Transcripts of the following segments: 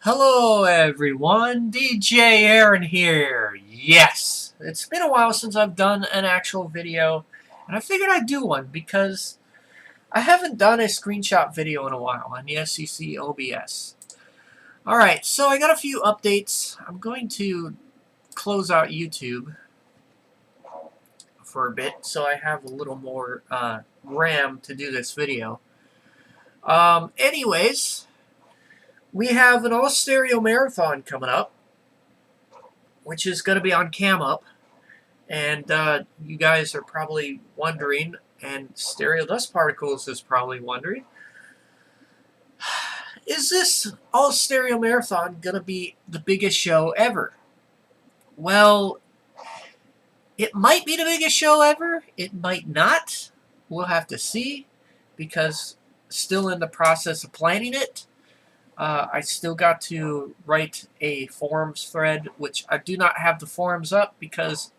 Hello everyone, DJ Aaron here. Yes, it's been a while since I've done an actual video, and I figured I'd do one because I haven't done a screenshot video in a while on the SCC OBS. Alright, so I got a few updates. I'm going to close out YouTube for a bit so I have a little more RAM to do this video. Anyways, we have an all-stereo marathon coming up, which is going to be on CamUp. And you guys are probably wondering, and Stereo Dust Particles is probably wondering, is this all stereo marathon going to be the biggest show ever? Well, it might be the biggest show ever. It might not. We'll have to see, because still in the process of planning it. I still got to write a forums thread, which I do not have the forums up because,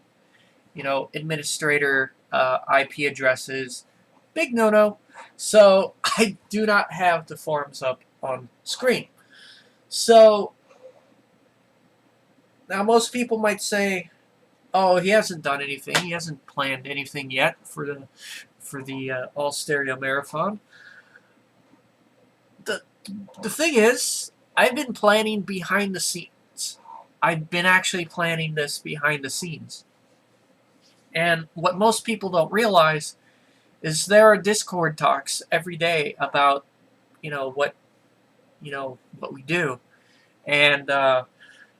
you know, administrator IP addresses, big no-no. So I do not have the forums up on screen. So now most people might say, oh, he hasn't done anything. He hasn't planned anything yet for the all stereo marathon. The thing is, I've been planning behind the scenes. I've been actually planning this behind the scenes. And what most people don't realize is there are Discord talks every day about, what we do. And,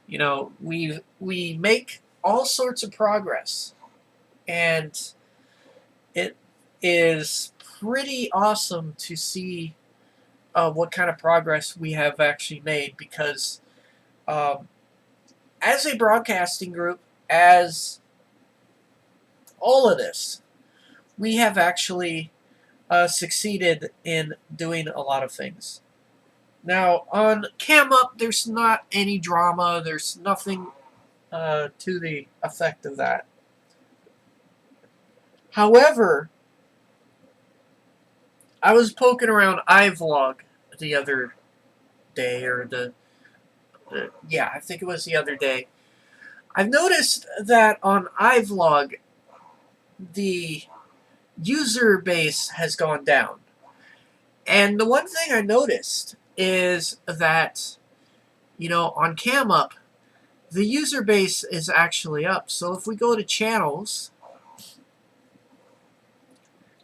we make all sorts of progress. And it is pretty awesome to see what kind of progress we have actually made, because as a broadcasting group, as all of this, we have actually succeeded in doing a lot of things. Now, on CamUp, there's not any drama. There's nothing to the effect of that. However, I was poking around iVlog the other day, or I think it was the other day. I've noticed that on iVlog, the user base has gone down. And the one thing I noticed is that, on CamUp, the user base is actually up. So if we go to channels,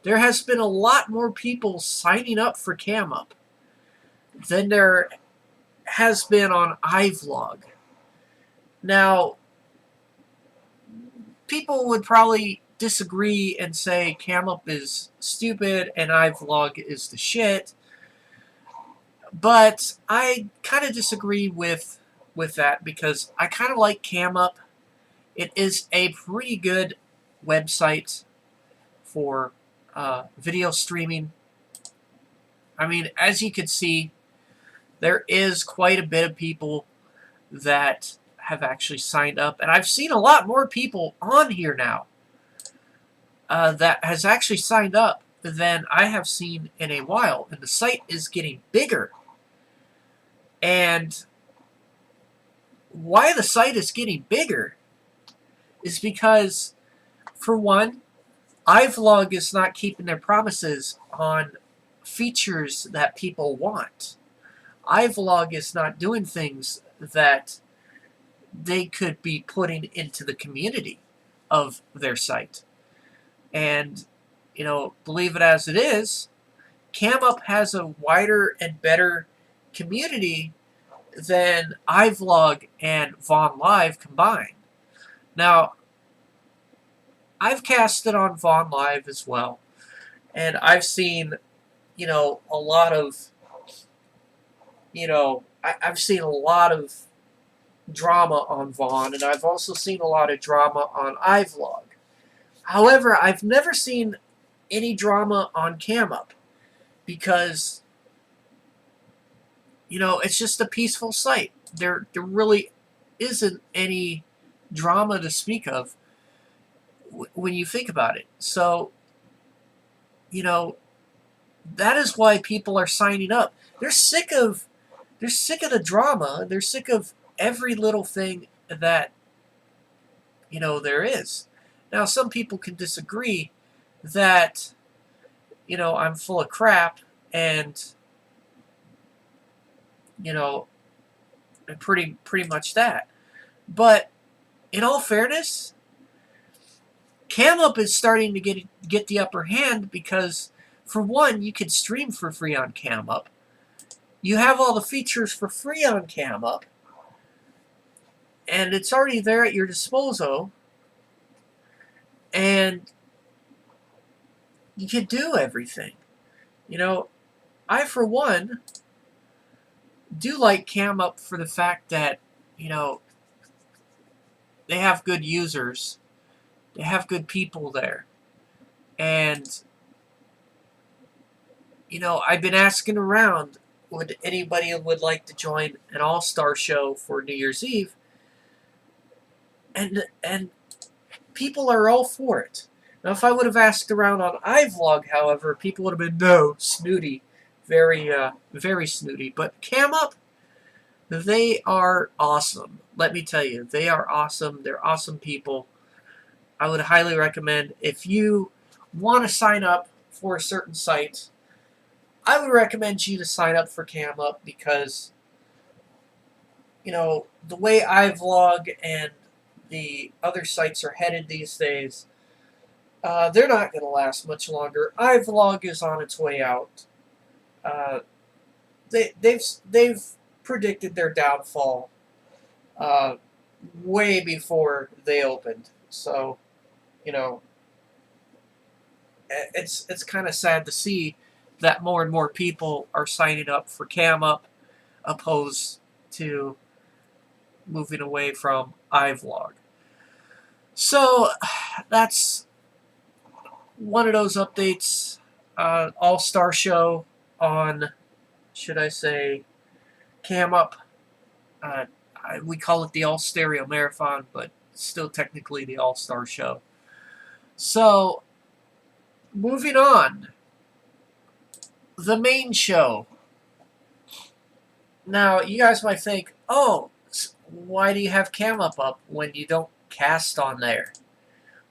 there has been a lot more people signing up for CamUp than there has been on iVlog. Now, people would probably disagree and say CamUp is stupid and iVlog is the shit. But I kind of disagree with that, because I kind of like CamUp. It is a pretty good website for video streaming. I mean, as you can see, there is quite a bit of people that have actually signed up, and I've seen a lot more people on here now that has actually signed up than I have seen in a while, and the site is getting bigger. And why the site is getting bigger is because, for one, iVlog is not keeping their promises on features that people want. iVlog is not doing things that they could be putting into the community of their site. And, believe it as it is, CamUp has a wider and better community than iVlog and Vaughn Live combined. Now, I've casted on Vaughn Live as well, and I've seen, a lot of, I've seen a lot of drama on Vaughn, and I've also seen a lot of drama on iVlog. However, I've never seen any drama on CamUp, because, it's just a peaceful site. There really isn't any drama to speak of when you think about it. So, that is why people are signing up. They're sick of They're sick of the drama. They're sick of every little thing that, there is. Now, some people can disagree that, I'm full of crap and, you know, pretty much that. But in all fairness, CamUp is starting to get the upper hand because, for one, you can stream for free on CamUp. You have all the features for free on CamUp, and it's already there at your disposal, and you can do everything. I, for one, do like CamUp for the fact that, they have good users. They have good people there. And, I've been asking around, would anybody would like to join an all-star show for New Year's Eve? And people are all for it. Now, if I would have asked around on iVlog, however, people would have been, no, snooty. Very, very snooty. But CamUp, they are awesome. Let me tell you, they are awesome. They're awesome people. I would highly recommend, if you want to sign up for a certain site, I would recommend you to sign up for CamUp because, the way iVlog and the other sites are headed these days, they're not going to last much longer. iVlog is on its way out. They've predicted their downfall way before they opened. So, it's kind of sad to see that more and more people are signing up for CamUp opposed to moving away from iVlog. So that's one of those updates. All-Star Show on, should I say, CamUp. We call it the All Stereo Marathon, but still technically the All-Star Show. So, moving on. The main show. Now, you guys might think, oh, why do you have CamUp up when you don't cast on there?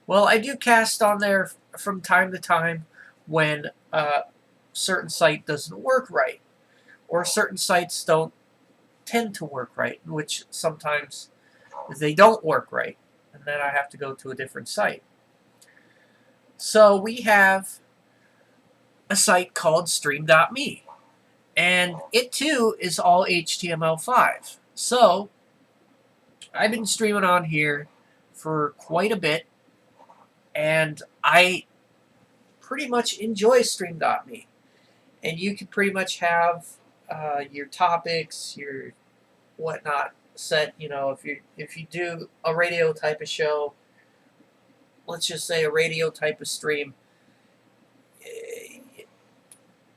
Well, I do cast on there from time to time when a certain site doesn't work right, or certain sites don't tend to work right, which sometimes they don't work right, and then I have to go to a different site. So we have a site called Stream.me, and it too is all HTML5. So I've been streaming on here for quite a bit, and I pretty much enjoy Stream.me. And you can pretty much have your topics, your whatnot set. If you do a radio type of show, let's just say a radio type of stream,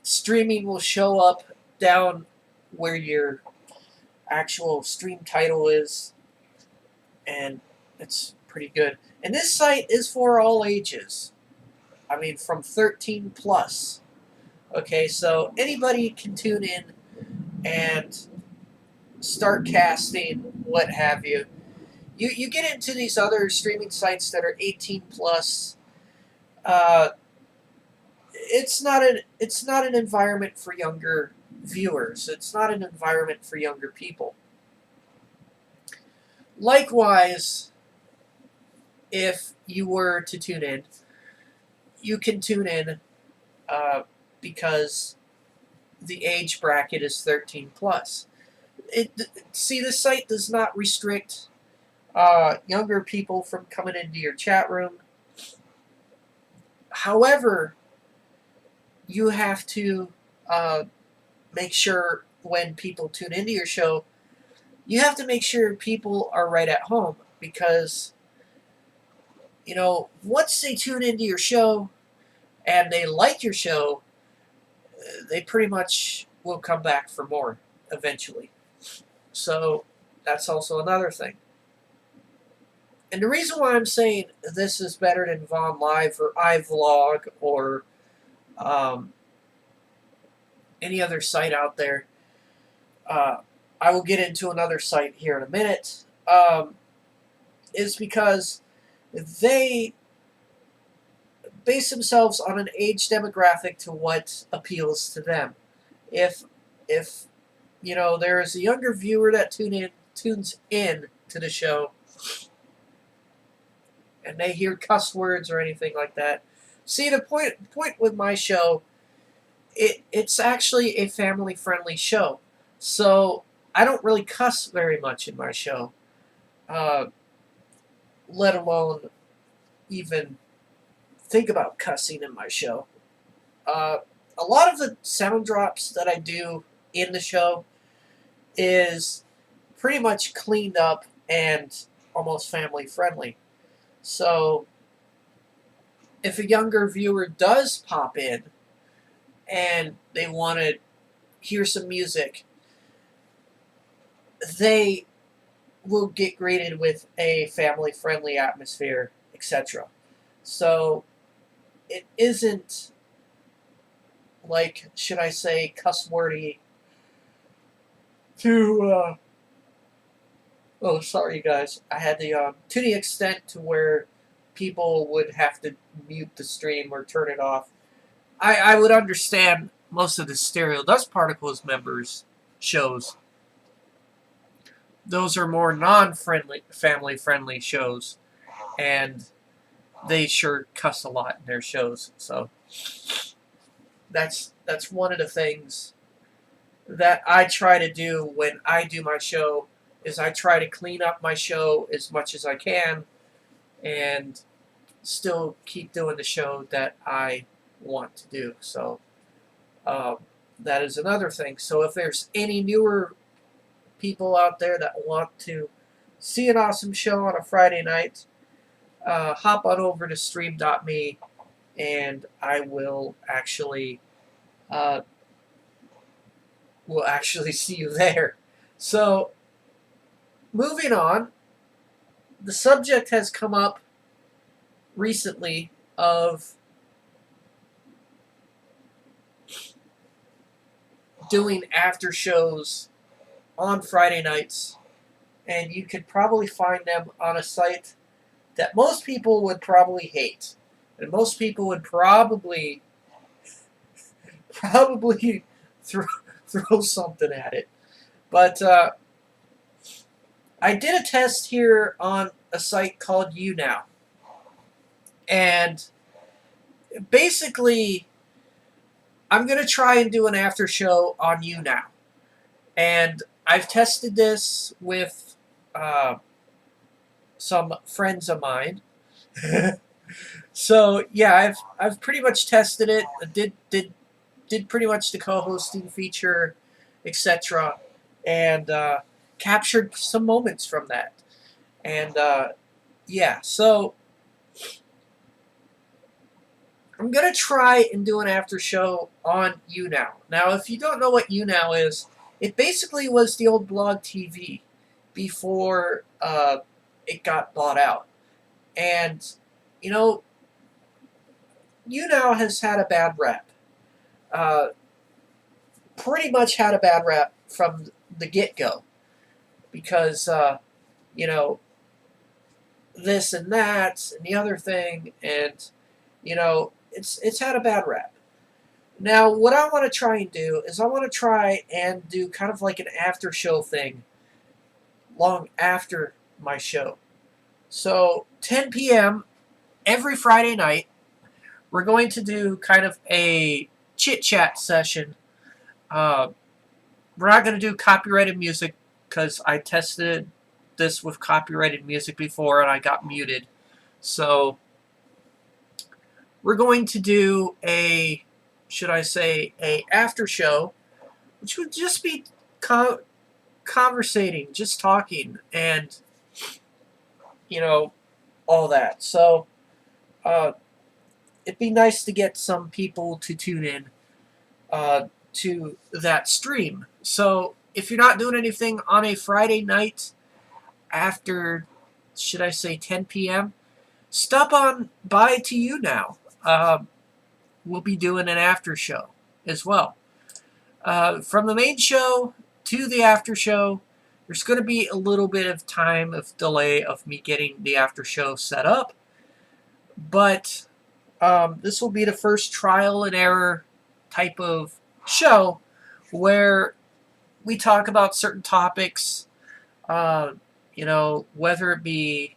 streaming will show up down where your actual stream title is, and it's pretty good. And this site is for all ages. I mean, from 13 plus. Okay, so anybody can tune in and start casting, what have you. You get into these other streaming sites that are 18 plus. It's not an environment for younger viewers. It's not an environment for younger people. Likewise, if you were to tune in, you can tune in because the age bracket is 13 plus. See, the site does not restrict younger people from coming into your chat room. However, you have to make sure when people tune into your show, you have to make sure people are right at home, because, once they tune into your show and they like your show, they pretty much will come back for more eventually. So that's also another thing. And the reason why I'm saying this is better than Vaughn Live or iVlog or any other site out there, I will get into another site here in a minute, is because they base themselves on an age demographic to what appeals to them. If there is a younger viewer that tunes in to the show, and they hear cuss words or anything like that. See, the point with my show, it's actually a family friendly show, so I don't really cuss very much in my show, let alone even think about cussing in my show. A lot of the sound drops that I do in the show is pretty much cleaned up and almost family friendly. So if a younger viewer does pop in and they want to hear some music, they will get greeted with a family friendly atmosphere, etc. So it isn't like, should I say, cuss wordy to oh, sorry, you guys. I had the to the extent to where people would have to mute the stream or turn it off. I would understand most of the Stereo Dust Particles members shows. Those are more non-friendly, family-friendly shows, and they sure cuss a lot in their shows. So that's one of the things that I try to do when I do my show, is I try to clean up my show as much as I can and still keep doing the show that I want to do. So that is another thing. So if there's any newer people out there that want to see an awesome show on a Friday night, hop on over to stream.me and I will actually see you there. So moving on, the subject has come up recently of doing after shows on Friday nights, and you could probably find them on a site that most people would probably hate, and most people would probably throw something at it. But I did a test here on a site called YouNow. And basically, I'm going to try and do an after show on YouNow. And I've tested this with some friends of mine. So, yeah, I've pretty much tested it. Did pretty much the co-hosting feature, etc. And captured some moments from that. And yeah, so I'm going to try and do an after show on YouNow. Now, if you don't know what YouNow is, it basically was the old Blog TV before it got bought out. And, YouNow has had a bad rap. Pretty much had a bad rap from the get-go. Because, this and that and the other thing, and, it's had a bad rap. Now, what I want to try and do is I want to try and do kind of like an after show thing long after my show. So, 10 p.m. every Friday night, we're going to do kind of a chit-chat session. We're not going to do copyrighted music because I tested this with copyrighted music before and I got muted. So, we're going to do a, should I say, a after show, which would just be conversating, just talking, and, all that. So, it'd be nice to get some people to tune in to that stream. So, if you're not doing anything on a Friday night after, should I say, 10 p.m., stop on by to YouNow. We'll be doing an after show as well. From the main show to the after show. There's going to be a little bit of time of delay of me getting the after show set up, but this will be the first trial and error type of show where we talk about certain topics, you know, whether it be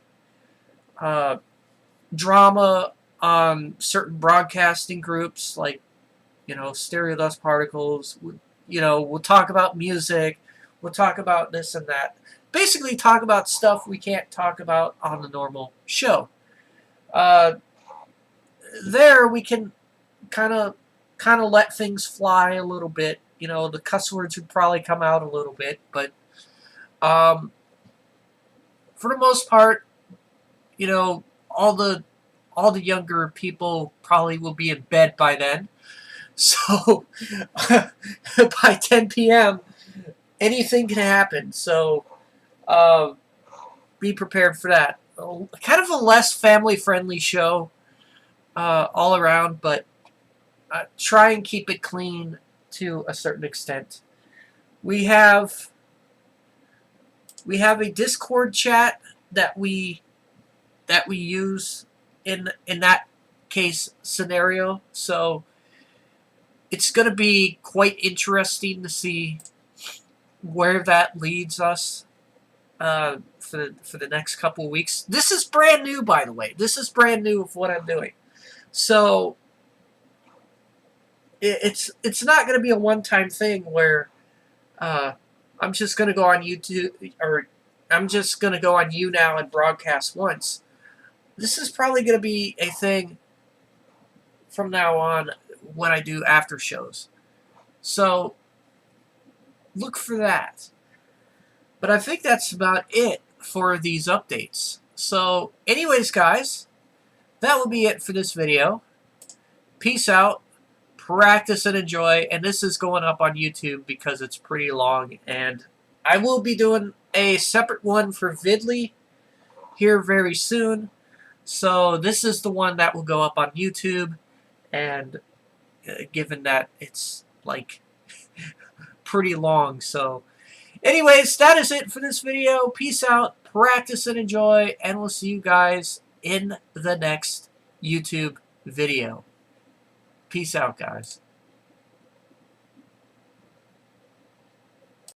drama on certain broadcasting groups like, you know, Stereo Dust Particles. You know, we'll talk about music. We'll talk about this and that. Basically, talk about stuff we can't talk about on the normal show. There we can kind of let things fly a little bit. You know, the cuss words would probably come out a little bit, but for the most part, you know, all the younger people probably will be in bed by then. So by 10 p.m., anything can happen. So be prepared for that. Kind of a less family-friendly show all around, but try and keep it clean to a certain extent. We have a Discord chat that we use in that case scenario. So it's going to be quite interesting to see where that leads us for the next couple of weeks. This is brand new, by the way. This is brand new of what I'm doing. So it's not going to be a one-time thing where I'm just going to go on YouTube, or I'm just going to go on YouNow and broadcast once. This is probably going to be a thing from now on when I do after shows. So look for that. But I think that's about it for these updates. So anyways, guys, that will be it for this video. Peace out. Practice and enjoy. And this is going up on YouTube because it's pretty long. And I will be doing a separate one for Vidly here very soon. So this is the one that will go up on YouTube. And given that it's like pretty long. So anyways, that is it for this video. Peace out. Practice and enjoy. And we'll see you guys in the next YouTube video. Peace out, guys.